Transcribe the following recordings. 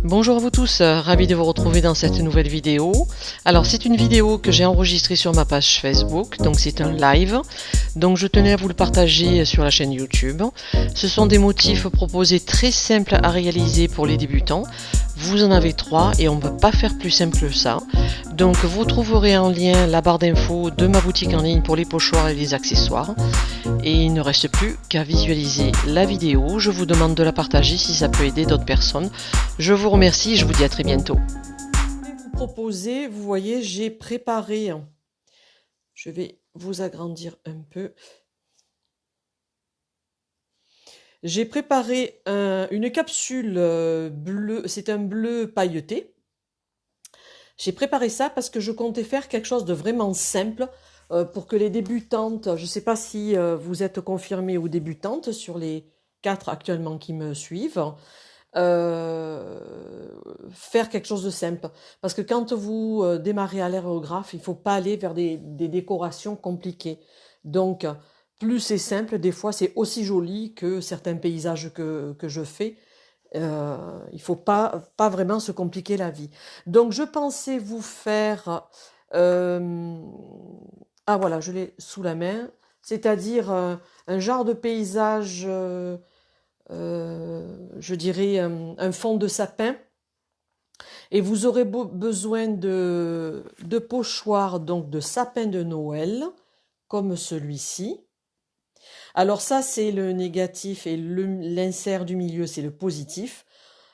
Bonjour à vous tous, ravi de vous retrouver dans cette nouvelle vidéo. Alors c'est une vidéo que j'ai enregistrée sur ma page Facebook, donc c'est un live. Donc je tenais à vous le partager sur la chaîne YouTube. Ce sont des motifs proposés très simples à réaliser pour les débutants. Vous en avez 3 et on ne peut pas faire plus simple que ça. Donc vous trouverez en lien la barre d'infos de ma boutique en ligne pour les pochoirs et les accessoires. Et il ne reste plus qu'à visualiser la vidéo. Je vous demande de la partager si ça peut aider d'autres personnes. Je vous remercie et je vous dis à très bientôt. Je vais vous proposer, vous voyez, j'ai préparé, je vais vous agrandir un peu. J'ai préparé une capsule bleue, c'est un bleu pailleté. J'ai préparé ça parce que je comptais faire quelque chose de vraiment simple pour que les débutantes, je ne sais pas si vous êtes confirmées ou débutantes sur les 4 actuellement qui me suivent, faire quelque chose de simple. Parce que quand vous démarrez à l'aérographe, il ne faut pas aller vers des décorations compliquées. Donc, plus c'est simple, des fois c'est aussi joli que certains paysages que je fais. Il ne faut pas vraiment se compliquer la vie. Donc je pensais vous faire... ah voilà, je l'ai sous la main. C'est-à-dire un genre de paysage, je dirais un fond de sapin. Et vous aurez besoin de pochoirs, donc de sapin de Noël, comme celui-ci. Alors ça, c'est le négatif et l'insert du milieu, c'est le positif.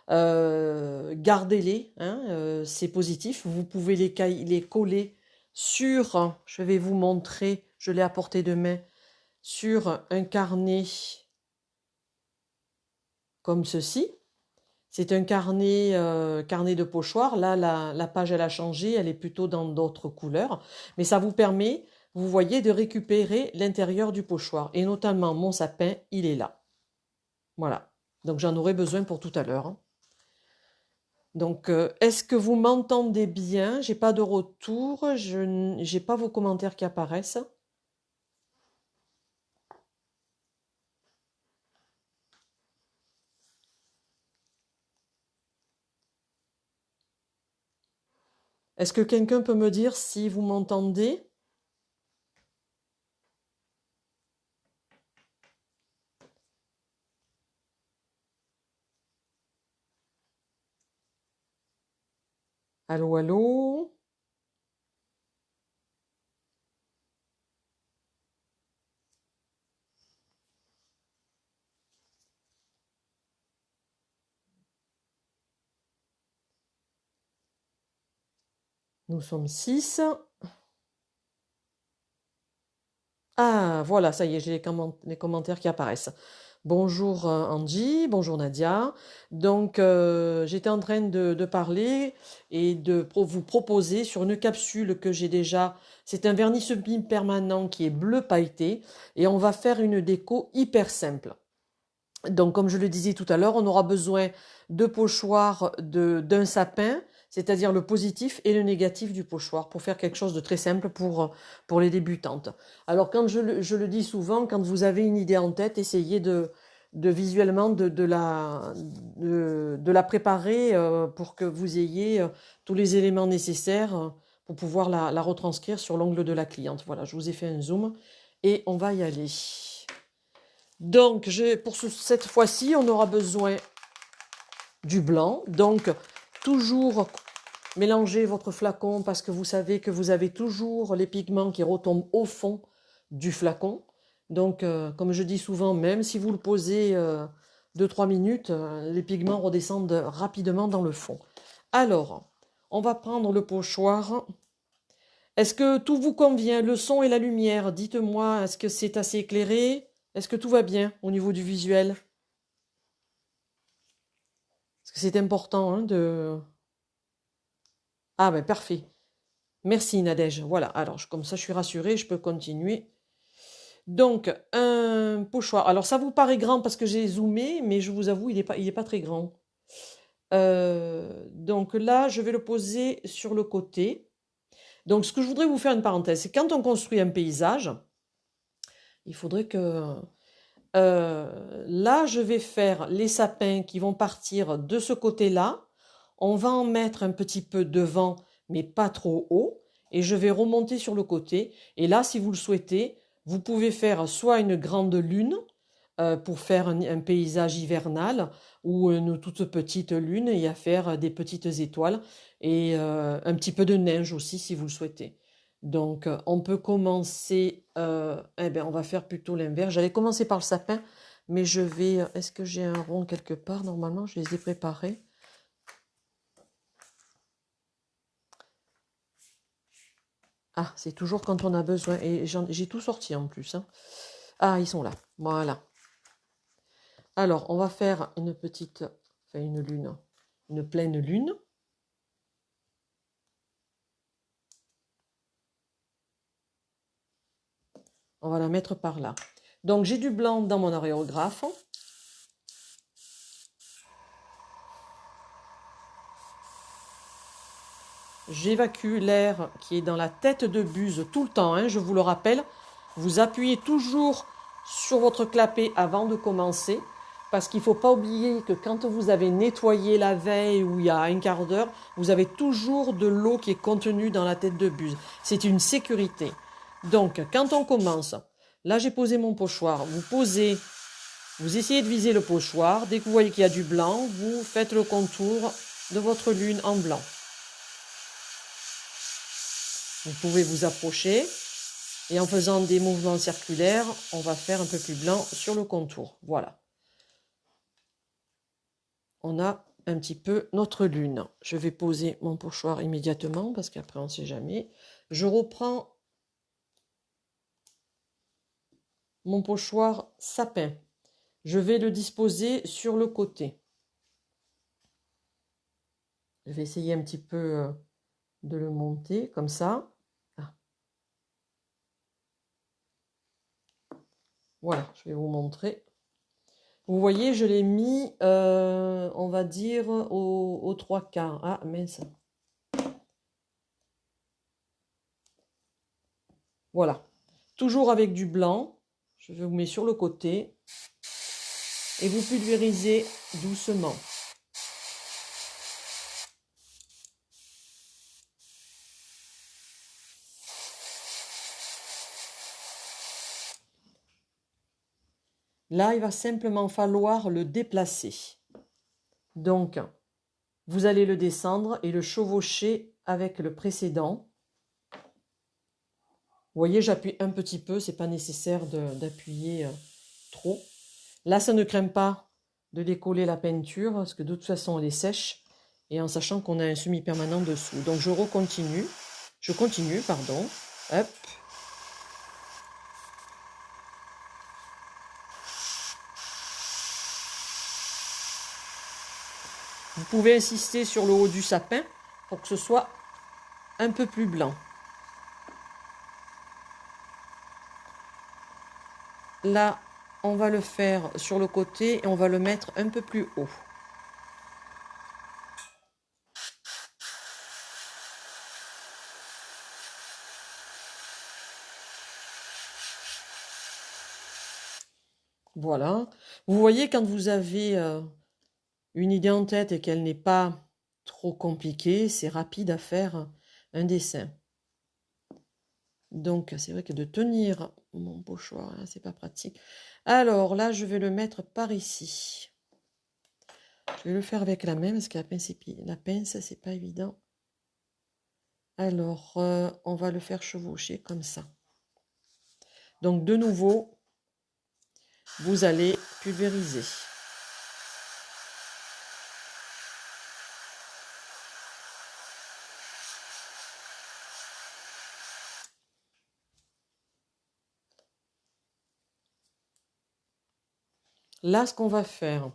Gardez-les, hein, c'est positif. Vous pouvez les coller sur, je vais vous montrer, je l'ai à portée de main, sur un carnet comme ceci. C'est un carnet, carnet de pochoir. Là, la page, elle a changé, elle est plutôt dans d'autres couleurs. Mais ça vous permet, vous voyez, de récupérer l'intérieur du pochoir. Et notamment, mon sapin, il est là. Voilà. Donc, j'en aurai besoin pour tout à l'heure. Donc, est-ce que vous m'entendez bien? J'ai pas de retour, je n'ai pas vos commentaires qui apparaissent. Est-ce que quelqu'un peut me dire si vous m'entendez? Allô, allô? Nous sommes 6. Ah, voilà, ça y est, j'ai les commentaires qui apparaissent. Bonjour Angie, bonjour Nadia. Donc, j'étais en train de parler et de vous proposer sur une capsule que j'ai déjà. C'est un vernis semi-permanent qui est bleu pailleté et on va faire une déco hyper simple. Donc, comme je le disais tout à l'heure, on aura besoin de pochoirs d'un sapin, c'est-à-dire le positif et le négatif du pochoir, pour faire quelque chose de très simple pour les débutantes. Alors, quand je le dis souvent, quand vous avez une idée en tête, essayez visuellement de la préparer pour que vous ayez tous les éléments nécessaires pour pouvoir la retranscrire sur l'onglet de la cliente. Voilà, je vous ai fait un zoom et on va y aller. Donc, pour cette fois-ci, on aura besoin du blanc. Donc, toujours mélangez votre flacon parce que vous savez que vous avez toujours les pigments qui retombent au fond du flacon. Donc, comme je dis souvent, même si vous le posez 2-3 minutes, les pigments redescendent rapidement dans le fond. Alors, on va prendre le pochoir. Est-ce que tout vous convient, le son et la lumière? Dites-moi, est-ce que c'est assez éclairé? Est-ce que tout va bien au niveau du visuel? Parce que c'est important hein, de... Ah ben parfait. Merci Nadège. Voilà, alors comme ça je suis rassurée, je peux continuer. Donc, un pochoir. Alors ça vous paraît grand parce que j'ai zoomé, mais je vous avoue, il est pas très grand. Donc là, je vais le poser sur le côté. Donc ce que je voudrais vous faire une parenthèse, c'est quand on construit un paysage, il faudrait que... là, je vais faire les sapins qui vont partir de ce côté-là. On va en mettre un petit peu devant, mais pas trop haut. Et je vais remonter sur le côté. Et là, si vous le souhaitez, vous pouvez faire soit une grande lune pour faire un paysage hivernal ou une toute petite lune et à faire des petites étoiles et un petit peu de neige aussi si vous le souhaitez. Donc, on peut commencer, eh bien, on va faire plutôt l'inverse. J'allais commencer par le sapin, mais je vais, est-ce que j'ai un rond quelque part? Normalement, je les ai préparés. Ah, c'est toujours quand on a besoin. Et j'ai tout sorti en plus, hein. Ah, ils sont là. Voilà. Alors, on va faire une petite, enfin une lune, une pleine lune. On va la mettre par là. Donc, j'ai du blanc dans mon aréographe. J'évacue l'air qui est dans la tête de buse tout le temps, hein, je vous le rappelle. Vous appuyez toujours sur votre clapet avant de commencer, parce qu'il ne faut pas oublier que quand vous avez nettoyé la veille ou il y a un quart d'heure, vous avez toujours de l'eau qui est contenue dans la tête de buse. C'est une sécurité. Donc, quand on commence, là j'ai posé mon pochoir, vous posez, vous essayez de viser le pochoir. Dès que vous voyez qu'il y a du blanc, vous faites le contour de votre lune en blanc. Vous pouvez vous approcher et en faisant des mouvements circulaires, on va faire un peu plus blanc sur le contour. Voilà. On a un petit peu notre lune. Je vais poser mon pochoir immédiatement parce qu'après on ne sait jamais. Je reprends mon pochoir sapin. Je vais le disposer sur le côté. Je vais essayer un petit peu de le monter comme ça. Voilà, je vais vous montrer. Vous voyez, je l'ai mis, on va dire, aux trois quarts. Ah, mince. Voilà. Toujours avec du blanc. Je vous mets sur le côté. Et vous pulvérisez doucement. Là, il va simplement falloir le déplacer. Donc, vous allez le descendre et le chevaucher avec le précédent. Vous voyez, j'appuie un petit peu, c'est pas nécessaire d'appuyer trop. Là, ça ne craint pas de décoller la peinture, parce que de toute façon, elle est sèche, et en sachant qu'on a un semi-permanent dessous. Donc, je continue, pardon. Hop. Vous pouvez insister sur le haut du sapin pour que ce soit un peu plus blanc. Là, on va le faire sur le côté et on va le mettre un peu plus haut. Voilà. Vous voyez, quand vous avez une idée en tête et qu'elle n'est pas trop compliquée, c'est rapide à faire un dessin. Donc, c'est vrai que de tenir mon pochoir, hein, c'est pas pratique. Alors là, je vais le mettre par ici. Je vais le faire avec la main parce que la pince, c'est pas évident. Alors, on va le faire chevaucher comme ça. Donc, de nouveau, vous allez pulvériser. Là, ce qu'on va faire,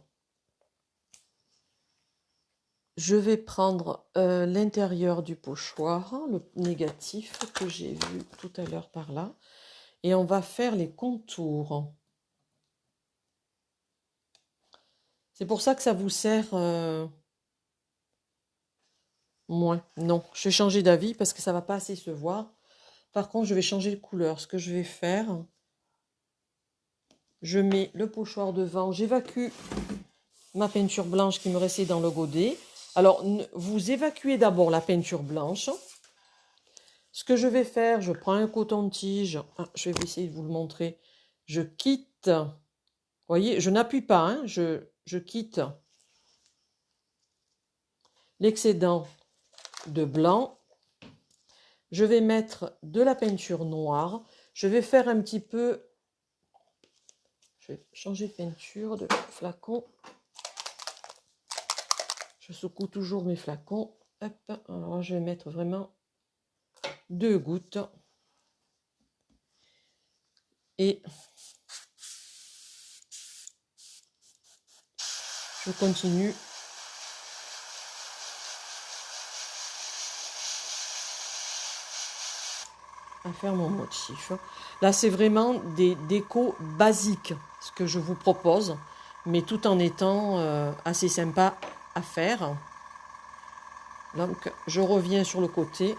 je vais prendre l'intérieur du pochoir, le négatif que j'ai vu tout à l'heure par là, et on va faire les contours. C'est pour ça que ça vous sert moins. Non, je vais changer d'avis parce que ça va pas assez se voir. Par contre, je vais changer de couleur. Ce que je vais faire, je mets le pochoir devant, j'évacue ma peinture blanche qui me restait dans le godet. Alors, vous évacuez d'abord la peinture blanche. Ce que je vais faire, je prends un coton-tige. Ah, je vais essayer de vous le montrer. Je quitte. Vous voyez, je n'appuie pas, hein, je quitte l'excédent de blanc. Je vais mettre de la peinture noire. Je vais faire un petit peu... Je vais changer de peinture, de flacon. Je secoue toujours mes flacons. Hop, alors je vais mettre vraiment 2 gouttes. Et je continue. À faire mon motif. Là, c'est vraiment des décos basiques, ce que je vous propose, mais tout en étant assez sympa à faire. Donc, je reviens sur le côté.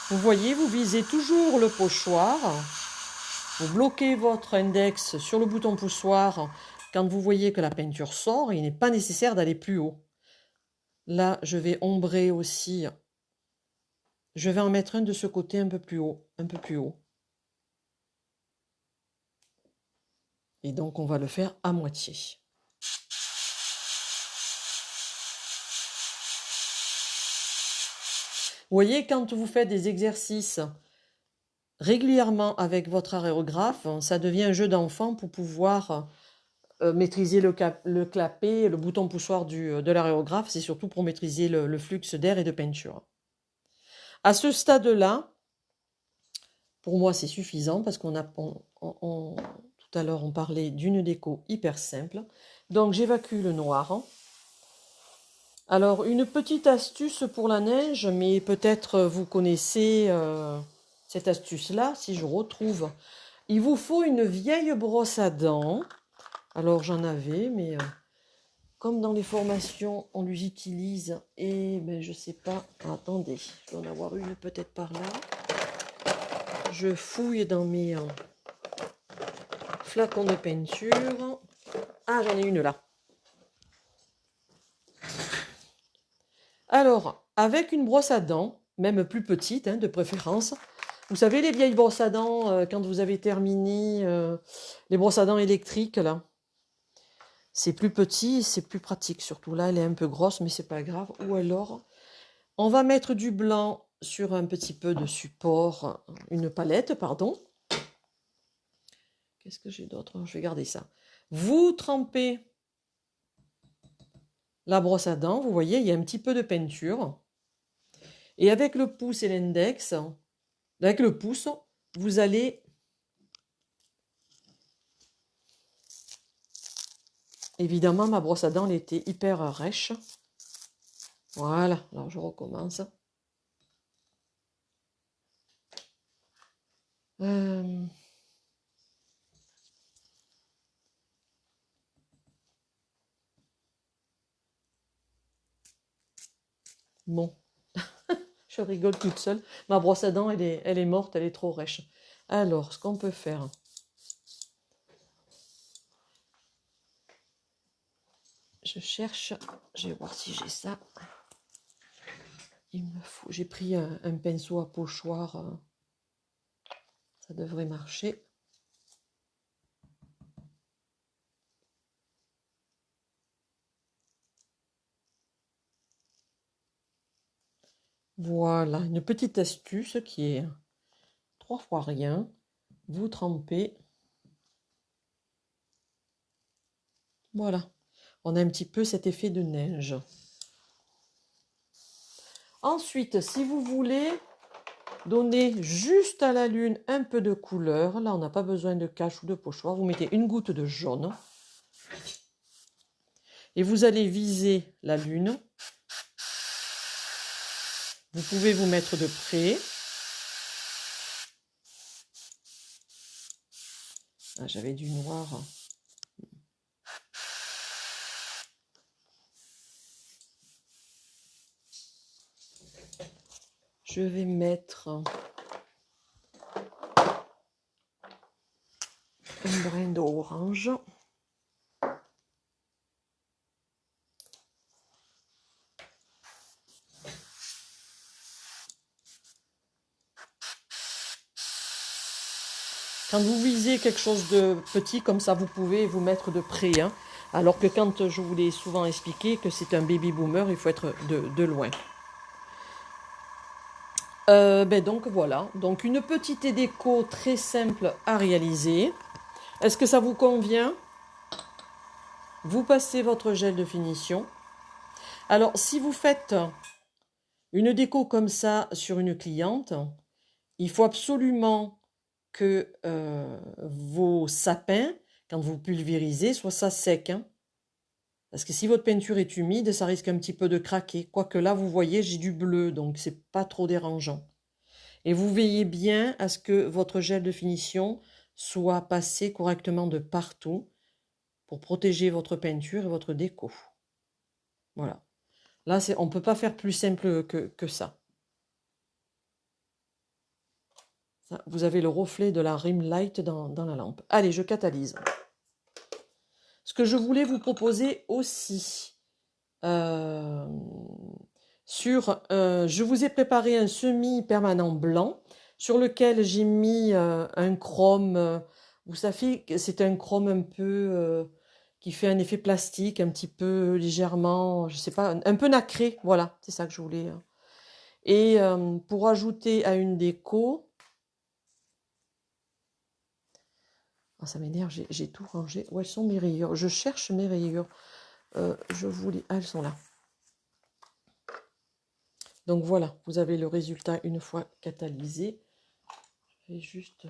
Vous voyez, vous visez toujours le pochoir. Vous bloquez votre index sur le bouton poussoir quand vous voyez que la peinture sort. Il n'est pas nécessaire d'aller plus haut. Là, je vais ombrer aussi. Je vais en mettre un de ce côté un peu plus haut, un peu plus haut. Et donc, on va le faire à moitié. Vous voyez, quand vous faites des exercices régulièrement avec votre aérographe, ça devient un jeu d'enfant pour pouvoir maîtriser le clapet, le bouton poussoir de l'aérographe. C'est surtout pour maîtriser le flux d'air et de peinture. À ce stade-là, pour moi, c'est suffisant parce qu'on a... tout à l'heure, on parlait d'une déco hyper simple. Donc, j'évacue le noir. Alors, une petite astuce pour la neige, mais peut-être vous connaissez cette astuce-là, si je retrouve. Il vous faut une vieille brosse à dents. Alors, j'en avais, mais comme dans les formations, on les utilise, et ben, je sais pas. Attendez, je dois en avoir une peut-être par là. Je fouille dans mes flacons de peinture. Ah, j'en ai une là. Alors, avec une brosse à dents, même plus petite, hein, de préférence, vous savez les vieilles brosses à dents, quand vous avez terminé les brosses à dents électriques, là, c'est plus petit, c'est plus pratique. Surtout là, elle est un peu grosse, mais c'est pas grave. Ou alors, on va mettre du blanc sur un petit peu de support, une palette, pardon. Qu'est-ce que j'ai d'autre? Je vais garder ça. Vous trempez la brosse à dents, vous voyez, il y a un petit peu de peinture. Et avec le pouce et l'index, avec le pouce, vous allez évidemment, ma brosse à dents, elle était hyper rêche. Voilà, alors je recommence. Bon, je rigole toute seule. Ma brosse à dents, elle est morte, elle est trop rêche. Alors, ce qu'on peut faire... Je cherche, je vais voir si j'ai ça. Il me faut, j'ai pris un pinceau à pochoir. Ça devrait marcher. Voilà, une petite astuce qui est 3 fois rien. Vous trempez. Voilà, on a un petit peu cet effet de neige. Ensuite, si vous voulez donner juste à la lune un peu de couleur, là on n'a pas besoin de cache ou de pochoir, vous mettez une goutte de jaune et vous allez viser la lune. Vous pouvez vous mettre de près. Ah, j'avais du noir. Je vais mettre un brin d'orange. Quand vous visez quelque chose de petit comme ça, vous pouvez vous mettre de près, hein. Alors que quand je vous l'ai souvent expliqué que c'est un baby boomer, il faut être de loin. Donc voilà, donc une petite déco très simple à réaliser. Est-ce que ça vous convient? Vous passez votre gel de finition. Alors si vous faites une déco comme ça sur une cliente, il faut absolument que vos sapins, quand vous pulvérisez, soient ça sec, hein. Parce que si votre peinture est humide, ça risque un petit peu de craquer. Quoique là, vous voyez, j'ai du bleu, donc c'est pas trop dérangeant. Et vous veillez bien à ce que votre gel de finition soit passé correctement de partout pour protéger votre peinture et votre déco. Voilà. Là, on ne peut pas faire plus simple que ça. Vous avez le reflet de la rim light dans la lampe. Allez, je catalyse. Ce que je voulais vous proposer aussi, je vous ai préparé un semi-permanent blanc sur lequel j'ai mis un chrome. Vous savez, c'est un chrome un peu qui fait un effet plastique, un petit peu légèrement, je sais pas, un peu nacré. Voilà, c'est ça que je voulais. Et pour ajouter à une déco, ah, ça m'énerve, j'ai tout rangé. Où elles sont mes rayures? Je cherche mes rayures. Ah, elles sont là. Donc voilà, vous avez le résultat une fois catalysé. Je vais juste...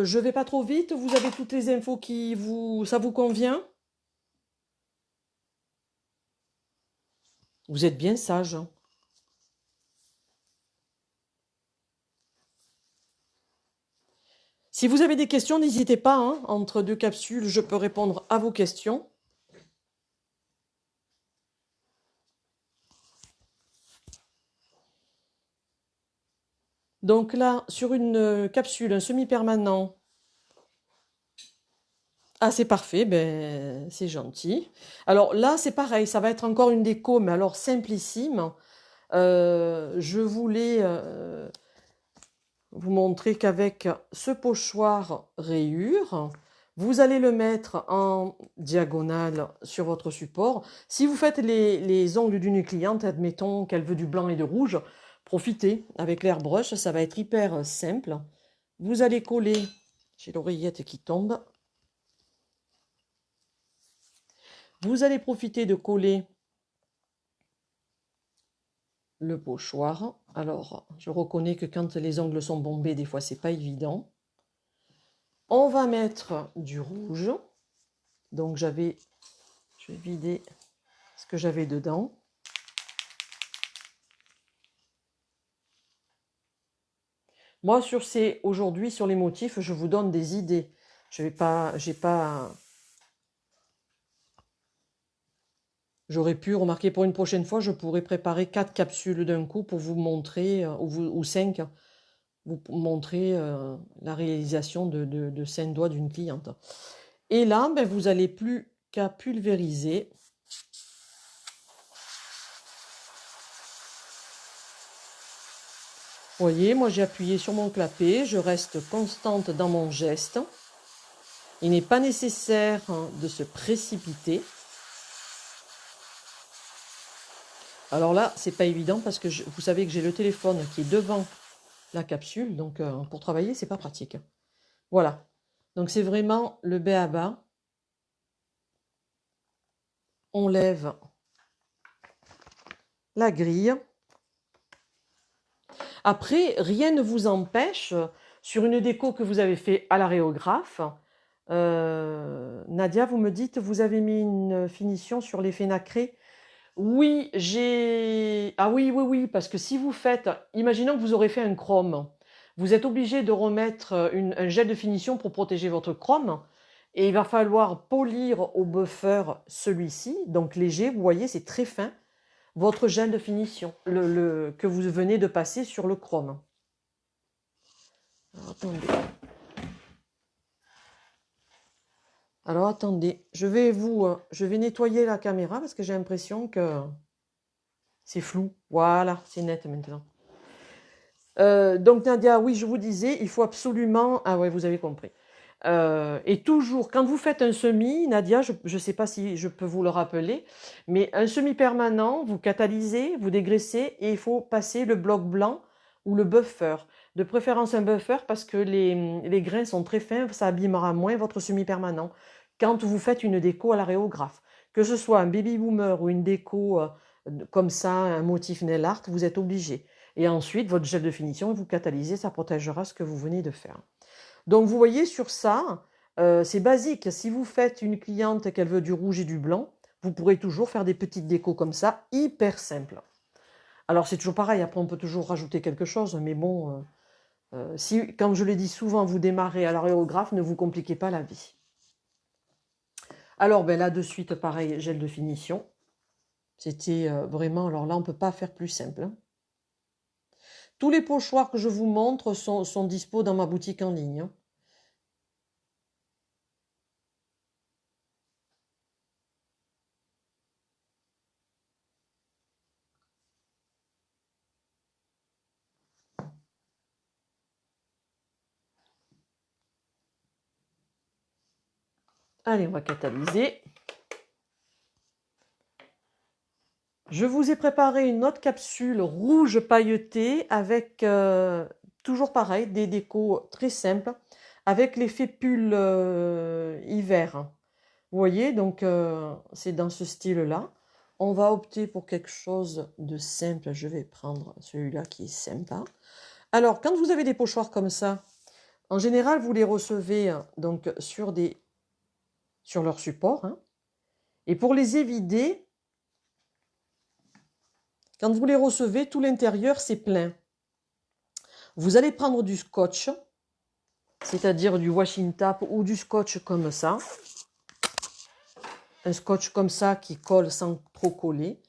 je vais pas trop vite, vous avez toutes les infos ça vous convient? Vous êtes bien sage, hein. Si vous avez des questions, n'hésitez pas, hein. Entre deux capsules, je peux répondre à vos questions. Donc là, sur une capsule, un semi-permanent. Ah, c'est parfait, ben c'est gentil. Alors là, c'est pareil, ça va être encore une déco, mais alors simplissime. Je voulais vous montrer qu'avec ce pochoir rayure, vous allez le mettre en diagonale sur votre support. Si vous faites les ongles d'une cliente, admettons qu'elle veut du blanc et de rouge, profitez avec l'airbrush, ça va être hyper simple. Vous allez coller, j'ai l'oreillette qui tombe. Vous allez profiter de coller le pochoir. Alors, je reconnais que quand les ongles sont bombés, des fois, c'est pas évident. On va mettre du rouge. Donc, je vais vider ce que j'avais dedans. Moi, aujourd'hui, sur les motifs, je vous donne des idées. J'aurais pu remarquer pour une prochaine fois, je pourrais préparer 4 capsules d'un coup pour vous montrer, ou 5, vous montrer la réalisation de 5 doigts d'une cliente. Et là, ben, vous n'allez plus qu'à pulvériser. Vous voyez, moi j'ai appuyé sur mon clapet, je reste constante dans mon geste. Il n'est pas nécessaire de se précipiter. Alors là, c'est pas évident parce que vous savez que j'ai le téléphone qui est devant la capsule, donc pour travailler, c'est pas pratique. Voilà. Donc c'est vraiment le b.a.-ba. On lève la grille. Après, rien ne vous empêche, sur une déco que vous avez fait à l'aréographe, Nadia, vous me dites, vous avez mis une finition sur l'effet nacré. Oui, Ah oui, oui, oui, parce que si vous faites... Imaginons que vous aurez fait un chrome. Vous êtes obligé de remettre un gel de finition pour protéger votre chrome. Et il va falloir polir au buffer celui-ci. Donc léger, vous voyez, c'est très fin. votre gel de finition que vous venez de passer sur le chrome. Alors, attendez. Alors, attendez. Je vais nettoyer la caméra parce que j'ai l'impression que c'est flou. Voilà, c'est net maintenant. Donc, Nadia, oui, je vous disais, il faut absolument... Ah ouais, vous avez compris. Et toujours, quand vous faites un semis, Nadia, je ne sais pas si je peux vous le rappeler, mais un semis permanent, vous catalysez, vous dégraissez et il faut passer le bloc blanc ou le buffer. De préférence un buffer parce que les grains sont très fins, ça abîmera moins votre semis permanent. Quand vous faites une déco à l'aréographe, que ce soit un baby boomer ou une déco comme ça, un motif nail art, vous êtes obligé. Et ensuite, votre gel de finition, vous catalysez, ça protégera ce que vous venez de faire. Donc, vous voyez sur ça, c'est basique. Si vous faites une cliente qu'elle veut du rouge et du blanc, vous pourrez toujours faire des petites décos comme ça, hyper simples. Alors, c'est toujours pareil. Après, on peut toujours rajouter quelque chose. Mais bon, si, comme je le dis souvent, vous démarrez à l'aréographe, ne vous compliquez pas la vie. Alors, ben là, de suite, pareil, gel de finition. C'était vraiment... Alors là, on ne peut pas faire plus simple. Hein. Tous les pochoirs que je vous montre sont dispo dans ma boutique en ligne. Hein. Allez, on va catalyser. Je vous ai préparé une autre capsule rouge pailletée avec, toujours pareil, des décos très simples, avec l'effet pull hiver. Vous voyez, donc c'est dans ce style-là. On va opter pour quelque chose de simple. Je vais prendre celui-là qui est sympa. Alors, quand vous avez des pochoirs comme ça, en général, vous les recevez donc sur leur support. Hein. Et pour les évider, quand vous les recevez, tout l'intérieur, c'est plein. Vous allez prendre du scotch, c'est-à-dire du washing tape ou du scotch comme ça. Un scotch comme ça qui colle sans trop coller.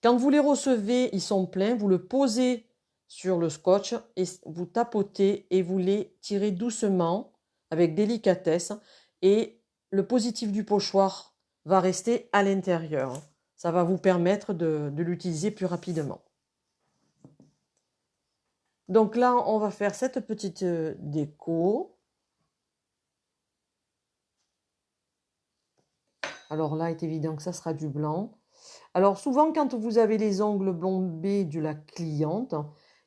Quand vous les recevez, ils sont pleins, vous le posez sur le scotch et vous tapotez et vous les tirez doucement, avec délicatesse. Et le positif du pochoir va rester à l'intérieur. Ça va vous permettre de l'utiliser plus rapidement. Donc là, on va faire cette petite déco. Alors là, il est évident que ça sera du blanc. Alors souvent, quand vous avez les ongles bombés de la cliente,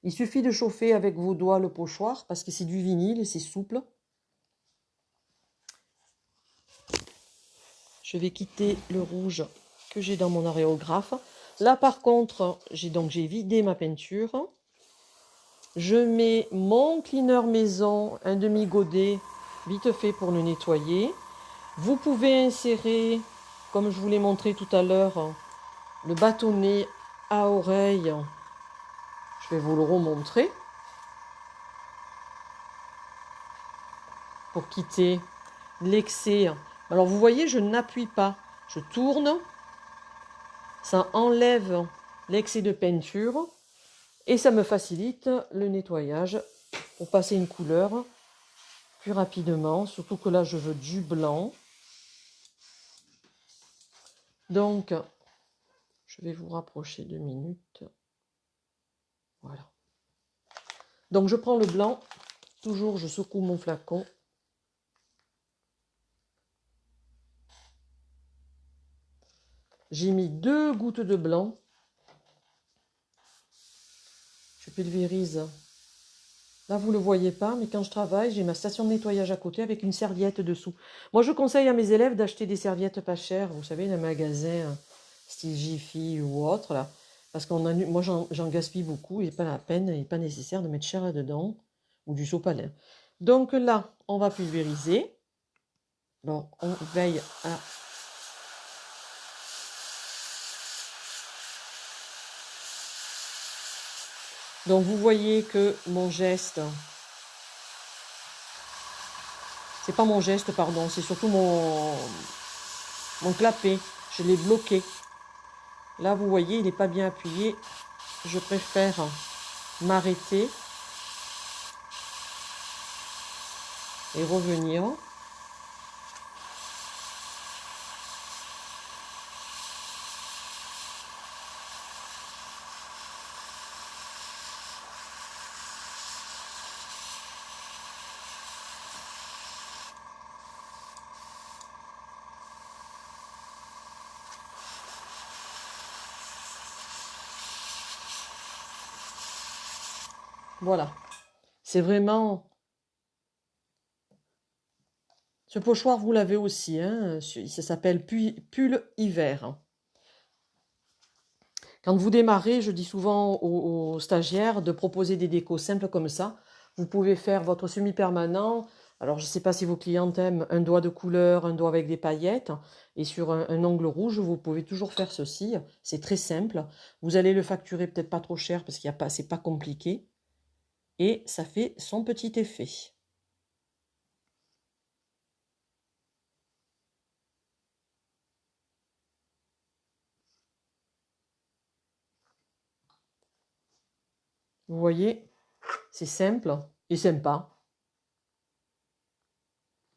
il suffit de chauffer avec vos doigts le pochoir parce que c'est du vinyle et c'est souple. Je vais quitter le rouge que j'ai dans mon aréographe. Là, par contre, j'ai vidé ma peinture. Je mets mon cleaner maison, un demi-godet, vite fait pour le nettoyer. Vous pouvez insérer, comme je vous l'ai montré tout à l'heure, le bâtonnet à oreille. Je vais vous le remontrer. Pour quitter l'excès. Alors vous voyez, je n'appuie pas. Je tourne. Ça enlève l'excès de peinture. Et ça me facilite le nettoyage pour passer une couleur plus rapidement. Surtout que là, je veux du blanc. Donc, je vais vous rapprocher 2 minutes. Voilà. Donc, je prends le blanc. Toujours, je secoue mon flacon. J'ai mis 2 gouttes de blanc. Je pulvérise. Là, vous ne le voyez pas, mais quand je travaille, j'ai ma station de nettoyage à côté avec une serviette dessous. Moi, je conseille à mes élèves d'acheter des serviettes pas chères, vous savez, dans un magasin style Jiffy ou autre, là. Parce moi, j'en gaspille beaucoup, il n'est pas la peine, il n'est pas nécessaire de mettre cher là-dedans, ou du sopalin. Donc là, on va pulvériser. Bon, on veille à... Donc vous voyez que mon geste, c'est pas mon geste, pardon, c'est surtout mon clapet, je l'ai bloqué. Là, vous voyez, il n'est pas bien appuyé. Je préfère m'arrêter et revenir. Voilà. C'est vraiment... Ce pochoir, vous l'avez aussi, hein. Ça s'appelle pull hiver. Quand vous démarrez, je dis souvent aux stagiaires de proposer des décos simples comme ça. Vous pouvez faire votre semi-permanent. Alors, je ne sais pas si vos clients aiment un doigt de couleur, un doigt avec des paillettes. Et sur un ongle rouge, vous pouvez toujours faire ceci. C'est très simple. Vous allez le facturer peut-être pas trop cher parce qu'il y a pas, c'est pas compliqué. Et ça fait son petit effet. Vous voyez, c'est simple et sympa.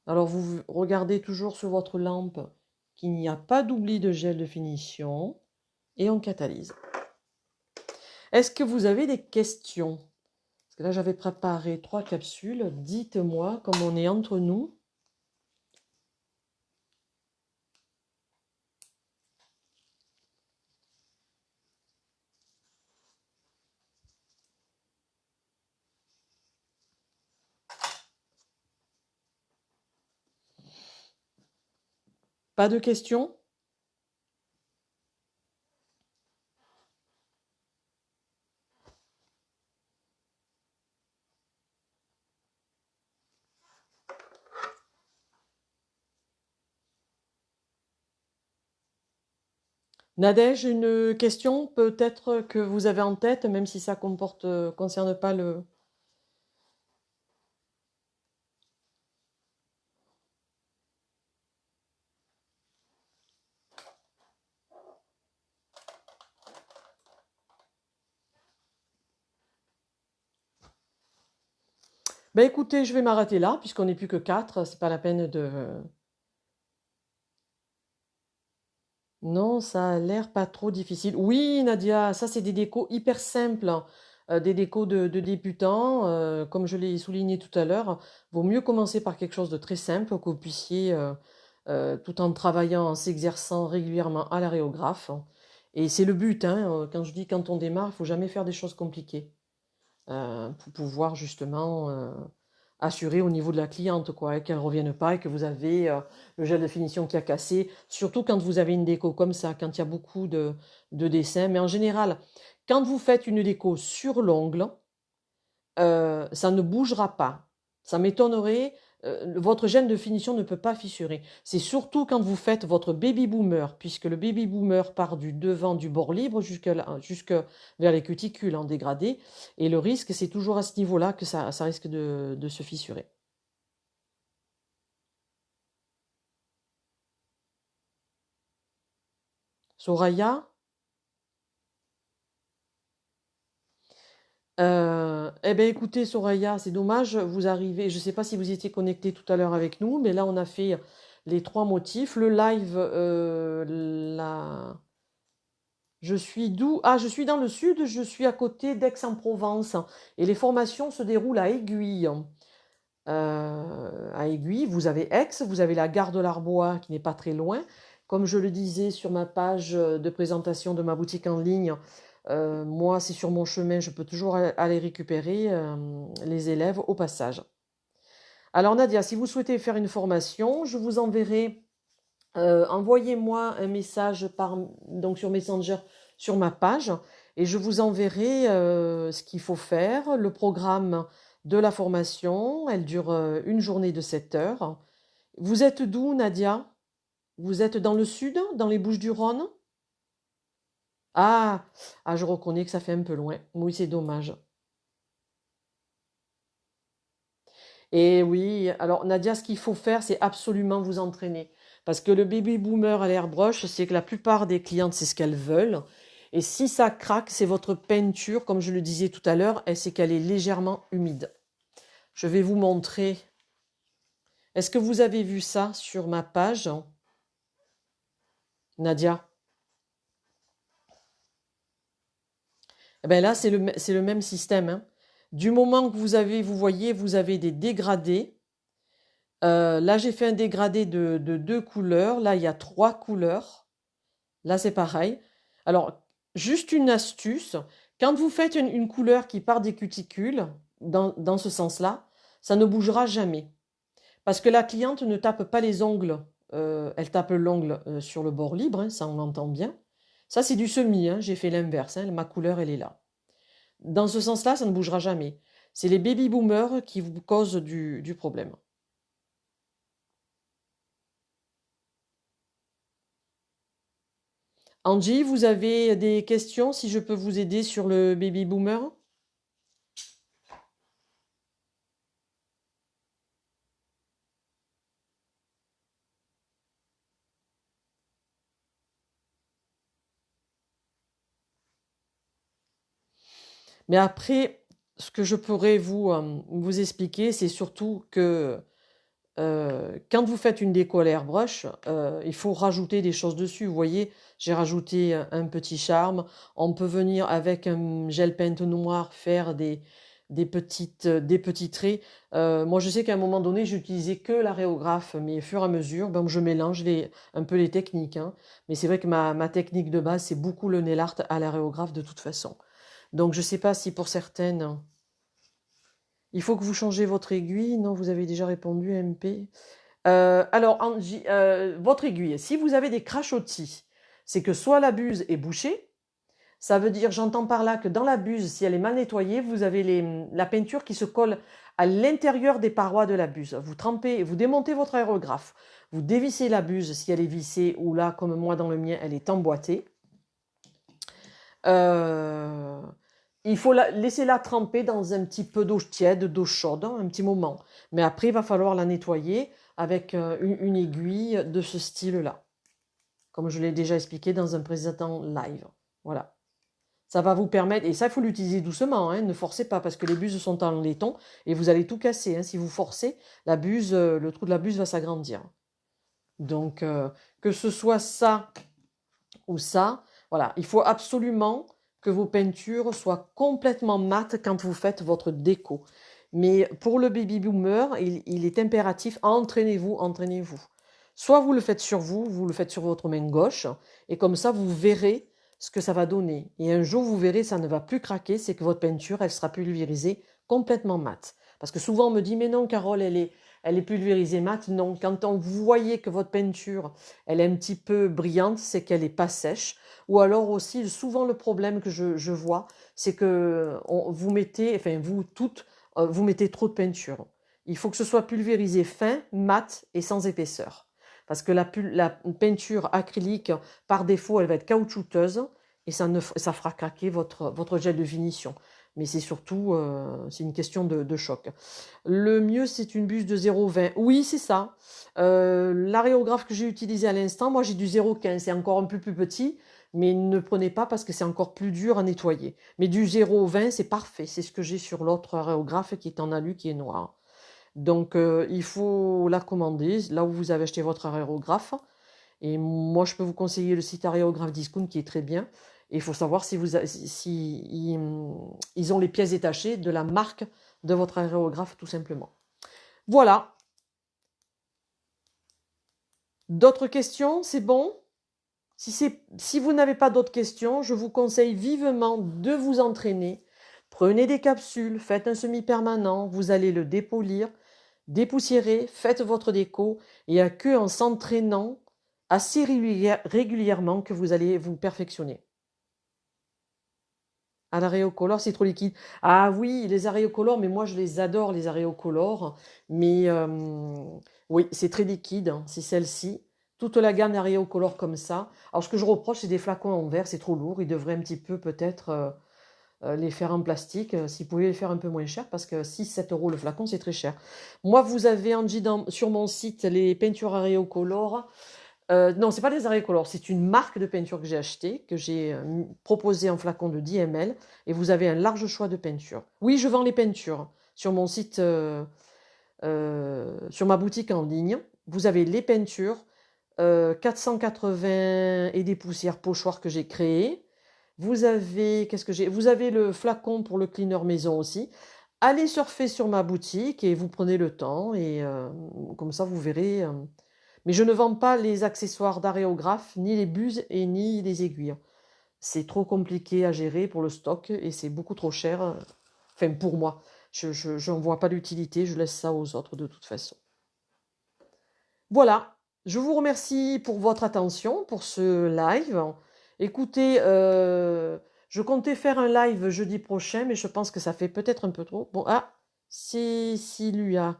Alors vous regardez toujours sur votre lampe qu'il n'y a pas d'oubli de gel de finition et on catalyse. Est-ce que vous avez des questions? Parce que là j'avais préparé 3 capsules. Dites-moi, comme on est entre nous. Pas de questions? Nadège, une question peut-être que vous avez en tête, même si ça concerne pas le... Ben écoutez, je vais m'arrêter là, puisqu'on n'est plus que 4, c'est pas la peine de... Non, ça a l'air pas trop difficile. Oui, Nadia, ça c'est des décos hyper simples, hein. Des décos de débutants. Comme je l'ai souligné tout à l'heure, vaut mieux commencer par quelque chose de très simple, que vous puissiez, tout en travaillant, en s'exerçant régulièrement à l'aréographe. Et c'est le but, hein. Quand je dis quand on démarre, il faut jamais faire des choses compliquées pour pouvoir justement assurer au niveau de la cliente, quoi, et qu'elle ne revienne pas et que vous avez le gel de finition qui a cassé, surtout quand vous avez une déco comme ça, quand il y a beaucoup de dessins. Mais en général, quand vous faites une déco sur l'ongle, ça ne bougera pas. Ça m'étonnerait. Votre gel de finition ne peut pas fissurer. C'est surtout quand vous faites votre baby boomer, puisque le baby boomer part du devant du bord libre jusque vers les cuticules en dégradé. Et le risque, c'est toujours à ce niveau-là que ça risque de se fissurer. Soraya? Eh bien, écoutez, Soraya, c'est dommage, vous arrivez, je ne sais pas si vous étiez connecté tout à l'heure avec nous, mais là, on a fait les 3 motifs. Le live, je suis d'où? Ah, je suis dans le sud, je suis à côté d'Aix-en-Provence. Et les formations se déroulent à Aiguille. À Aiguille, vous avez Aix, vous avez la gare de l'Arbois qui n'est pas très loin. Comme je le disais sur ma page de présentation de ma boutique en ligne, moi, c'est sur mon chemin, je peux toujours aller récupérer les élèves au passage. Alors Nadia, si vous souhaitez faire une formation, je vous enverrai, envoyez-moi un message donc sur Messenger sur ma page et je vous enverrai ce qu'il faut faire, le programme de la formation. Elle dure une journée de 7 heures. Vous êtes d'où, Nadia? Vous êtes dans le sud, dans les Bouches-du-Rhône? Ah, ah, je reconnais que ça fait un peu loin. Oui, c'est dommage. Et oui, alors Nadia, ce qu'il faut faire, c'est absolument vous entraîner. Parce que le baby boomer à l'airbrush, c'est que la plupart des clientes, c'est ce qu'elles veulent. Et si ça craque, c'est votre peinture, comme je le disais tout à l'heure, c'est qu'elle est légèrement humide. Je vais vous montrer. Est-ce que vous avez vu ça sur ma page, Nadia? Eh ben là, c'est le même système, hein. Du moment que vous voyez, vous avez des dégradés. Là, j'ai fait un dégradé de 2 couleurs. Là, il y a 3 couleurs. Là, c'est pareil. Alors, juste une astuce. Quand vous faites une couleur qui part des cuticules, dans ce sens-là, ça ne bougera jamais. Parce que la cliente ne tape pas les ongles. Elle tape l'ongle sur le bord libre, hein, ça on l'entend bien. Ça, c'est du semi, hein, j'ai fait l'inverse, hein, ma couleur, elle est là. Dans ce sens-là, ça ne bougera jamais. C'est les baby boomers qui vous causent du problème. Angie, vous avez des questions si je peux vous aider sur le baby boomer? Mais après, ce que je pourrais vous expliquer, c'est surtout que quand vous faites une déco à l'airbrush, il faut rajouter des choses dessus. Vous voyez, j'ai rajouté un petit charme. On peut venir avec un gel peinte noir faire des petits traits. Moi, je sais qu'à un moment donné, j'utilisais que l'aréographe, mais au fur et à mesure, ben, je mélange un peu les techniques, hein. Mais c'est vrai que ma technique de base, c'est beaucoup le nail art à l'aréographe de toute façon. Donc, je ne sais pas si pour certaines, il faut que vous changez votre aiguille. Non, vous avez déjà répondu, MP. Alors, Angie, votre aiguille, si vous avez des crachotis, c'est que soit la buse est bouchée, ça veut dire, j'entends par là que dans la buse, si elle est mal nettoyée, vous avez la peinture qui se colle à l'intérieur des parois de la buse. Vous trempez, vous démontez votre aérographe, vous dévissez la buse si elle est vissée, ou là, comme moi dans le mien, elle est emboîtée. Euh, il faut laisser-la tremper dans un petit peu d'eau tiède, d'eau chaude, hein, un petit moment. Mais après, il va falloir la nettoyer avec une aiguille de ce style-là, comme je l'ai déjà expliqué dans un précédent live. Voilà. Ça va vous permettre, et ça, il faut l'utiliser doucement, hein, ne forcez pas, parce que les buses sont en laiton, et vous allez tout casser, hein. Si vous forcez, la buse, le trou de la buse va s'agrandir. Donc, que ce soit ça ou ça, voilà, il faut absolument que vos peintures soient complètement mates quand vous faites votre déco. Mais pour le baby boomer, il est impératif, entraînez-vous, entraînez-vous. Soit vous le faites sur vous, vous le faites sur votre main gauche, et comme ça, vous verrez ce que ça va donner. Et un jour, vous verrez, ça ne va plus craquer, c'est que votre peinture, elle sera pulvérisée complètement mate. Parce que souvent, on me dit, mais non, Carole, elle est pulvérisée mate. Non, quand vous voyez que votre peinture, elle est un petit peu brillante, c'est qu'elle n'est pas sèche. Ou alors aussi, souvent le problème que je vois, c'est que vous mettez, enfin vous toutes, vous mettez trop de peinture. Il faut que ce soit pulvérisé fin, mat et sans épaisseur. Parce que la peinture acrylique, par défaut, elle va être caoutchouteuse et ça fera craquer votre gel de finition. Mais c'est surtout, c'est une question de choc. Le mieux, c'est une buse de 0,20. Oui, c'est ça. L'aréographe que j'ai utilisé à l'instant, moi j'ai du 0,15. C'est encore un peu plus petit, mais ne prenez pas parce que c'est encore plus dur à nettoyer. Mais du 0,20, c'est parfait. C'est ce que j'ai sur l'autre aréographe qui est en alu, qui est noir. Donc, il faut la commander là où vous avez acheté votre aréographe. Et moi, je peux vous conseiller le site Aréographe Discount qui est très bien. Et il faut savoir si ils ont les pièces détachées de la marque de votre aréographe, tout simplement. Voilà. D'autres questions? C'est bon? Si vous n'avez pas d'autres questions, je vous conseille vivement de vous entraîner. Prenez des capsules, faites un semi-permanent, vous allez le dépolir, dépoussiérer, faites votre déco. Et il n'y a qu'en s'entraînant assez régulièrement que vous allez vous perfectionner. À l'aréocolor, c'est trop liquide. Ah oui, les aréocolores, mais moi je les adore, les aréocolores. Mais oui, c'est très liquide, hein, c'est celle-ci. Toute la gamme d'aréocolores comme ça. Alors ce que je reproche, c'est des flacons en verre, c'est trop lourd. Ils devraient un petit peu peut-être les faire en plastique, s'ils pouvaient les faire un peu moins cher, parce que 6-7 € le flacon, c'est très cher. Moi, vous avez, Angie, sur mon site, les peintures Areocolor. Non, c'est pas des Areocolor, c'est une marque de peinture que j'ai achetée, que j'ai proposée en flacon de 10 ml, et vous avez un large choix de peintures. Oui, je vends les peintures sur mon site, sur ma boutique en ligne. Vous avez les peintures, 480 et des poussières pochoirs que j'ai créées. Vous avez, qu'est-ce que j'ai? Vous avez le flacon pour le cleaner maison aussi. Allez surfer sur ma boutique et vous prenez le temps et comme ça vous verrez. Mais je ne vends pas les accessoires d'aréographe, ni les buses et ni les aiguilles. C'est trop compliqué à gérer pour le stock et c'est beaucoup trop cher. Enfin, pour moi, je n'en vois pas l'utilité, je laisse ça aux autres de toute façon. Voilà, je vous remercie pour votre attention, pour ce live. Écoutez, je comptais faire un live jeudi prochain, mais je pense que ça fait peut-être un peu trop. Bon, ah, c'est Silua.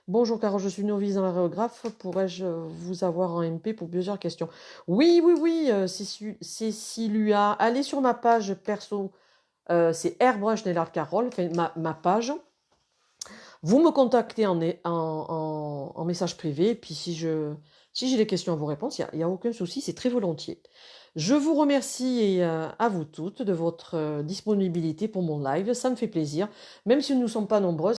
Bonjour Carole, je suis novice dans l'aréographe. Pourrais-je vous avoir en MP pour plusieurs questions? Oui, oui, oui, c'est Silua. Allez sur ma page perso, c'est Airbrush Nail Carole, enfin, ma page. Vous me contactez en message privé, et puis si j'ai des questions à vous répondre, il y a aucun souci, c'est très volontiers. Je vous remercie et à vous toutes de votre disponibilité pour mon live, ça me fait plaisir, même si nous ne sommes pas nombreuses.